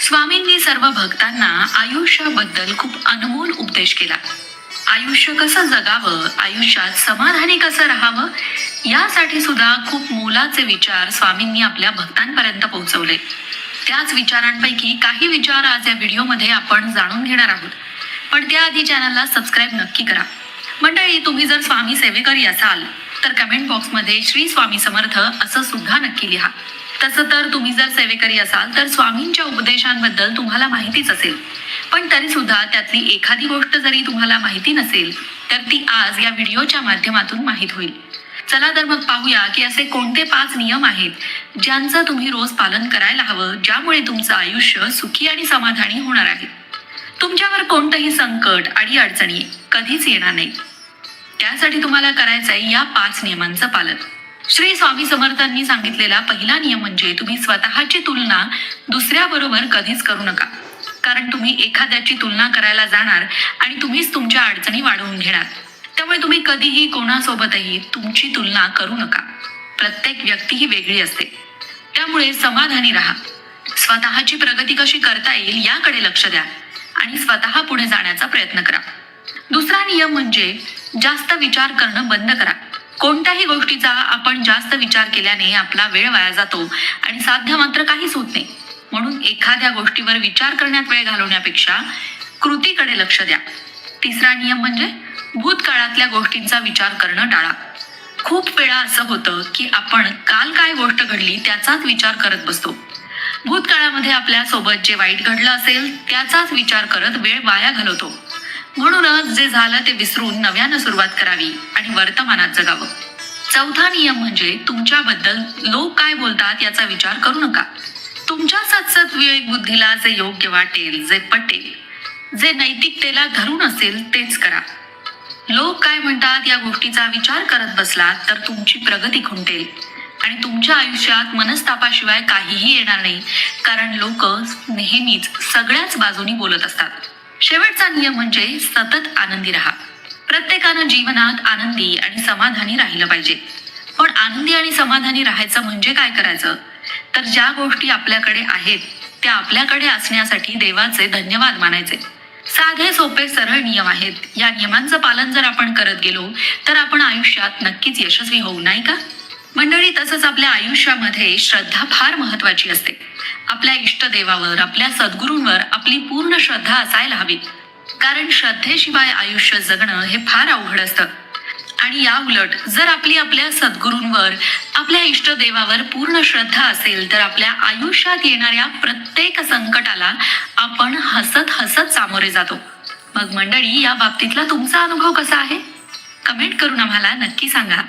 स्वामींनी सर्व भक्तांना आयुष्याबद्दल खूप अनमोल उपदेश केला. आयुष्य कसं जगावं, आयुष्यात समाधानी कसं राहावं, यासाठी सुद्धा खूप मोलाचे विचार स्वामींनी आपल्या भक्तांपर्यंत पोहोचवले. त्याच विचारांपैकी काही विचार आज या व्हिडिओमध्ये आपण जाणून घेणार आहोत. पण त्याआधी चॅनलला सबस्क्राईब नक्की करा. मंडळी, तुम्ही जर स्वामी सेवेकरी असाल तर कमेंट बॉक्समध्ये श्री स्वामी समर्थ असं सुद्धा नक्की लिहा. तसं तर तुम्ही जर सेवेकरी असाल तर स्वामींच्या उपदेशांबद्दल तुम्हाला माहितीच असेल, पण तरी सुद्धा त्यातली एखादी गोष्ट जरी तुम्हाला माहिती नसेल तर ती आज या व्हिडिओच्या माध्यमातून माहीत होईल. चला तर मग पाहूया की असे कोणते 5 नियम आहेत ज्यांचं तुम्ही रोज पालन करायला हवं, ज्यामुळे तुमचं आयुष्य सुखी आणि समाधानी होणार आहे. तुमच्यावर कोणतंही संकट आणि अडचणी कधीच येणार नाही. त्यासाठी तुम्हाला करायचंय या 5 नियमांचं पालन. श्री स्वामी समर्थांनी सांगितलेला पहिला नियम म्हणजे तुम्ही स्वतःची तुलना दुसऱ्याबरोबर कधीच करू नका. कारण तुम्ही एखाद्याची तुलना करायला जाणार आणि तुम्हीच तुमच्या अडचणी वाढवून घेणार. त्यामुळे तुम्ही कधीही कोणासोबतही तुमची तुलना करू नका. प्रत्येक व्यक्ती ही वेगळी असते. त्यामुळे समाधानी राहा. स्वतःची प्रगती कशी करता येईल याकडे लक्ष द्या आणि स्वतः पुढे जाण्याचा प्रयत्न करा. दुसरा नियम म्हणजे जास्त विचार करणं बंद करा. कोणत्याही गोष्टीचा आपण जास्त विचार केल्याने आपला वेळ वाया जातो आणि साध्य मात्र काहीच होत नाही. म्हणून एखाद्या गोष्टीवर विचार करण्यात वेळ घालवण्यापेक्षा कृतीकडे लक्ष द्या. तिसरा नियम म्हणजे भूतकाळातल्या गोष्टींचा विचार करणं टाळा. खूप वेळा असं होतं की आपण काल काय गोष्ट घडली त्याचाच विचार करत बसतो. भूतकाळामध्ये आपल्या सोबत जे वाईट घडलं असेल त्याचाच विचार करत वेळ वाया घालवतो. म्हणूनच जे झालं ते विसरून नव्यानं सुरुवात करावी आणि वर्तमानात जगावं. चौथा नियम म्हणजे तुमच्याबद्दल लोक काय बोलतात याचा विचार करू नका. तुमच्या सतसत विवेक बुद्धीला जे योग्य वाटेल, जे पटेल, जे नैतिकतेला धरून असेल तेच करा. लोक काय म्हणतात या गोष्टीचा विचार करत बसलात तर तुमची प्रगती खुंटेल आणि तुमच्या आयुष्यात मनस्तापाशिवाय काहीही येणार नाही. कारण लोक नेहमीच सगळ्याच बाजूनी बोलत असतात. शेवटचा नियम म्हणजे सतत आनंदी राहा. प्रत्येकानं जीवनात आनंदी आणि समाधानी राहिलं पाहिजे. पण आनंदी आणि समाधानी राहायचं म्हणजे काय करायचं, तर ज्या गोष्टी आपल्याकडे आहेत त्या आपल्याकडे असण्यासाठी देवाचे धन्यवाद मानायचे. साधे सोपे सरळ नियम आहेत. या नियमांचं पालन जर आपण करत गेलो तर आपण आयुष्यात नक्कीच यशस्वी होऊ, नाही का मंडळी? तसंच आपल्या आयुष्यामध्ये श्रद्धा फार महत्वाची असते. आपल्या इष्टदेवावर, आपल्या सद्गुरूंवर आपली पूर्ण श्रद्धा असायला हवी. कारण श्रद्धेशिवाय आयुष्य जगणं हे फार अवघड असतं. आणि या उलट जर आपल्या सद्गुरूंवर, आपल्या इष्टदेवावर पूर्ण श्रद्धा असेल तर आपल्या आयुष्यात येणाऱ्या प्रत्येक संकटाला आपण हसत हसत सामोरे जातो. मग मंडळी, या बाबतीतला तुमचा अनुभव कसा आहे? कमेंट करून आम्हाला नक्की सांगा.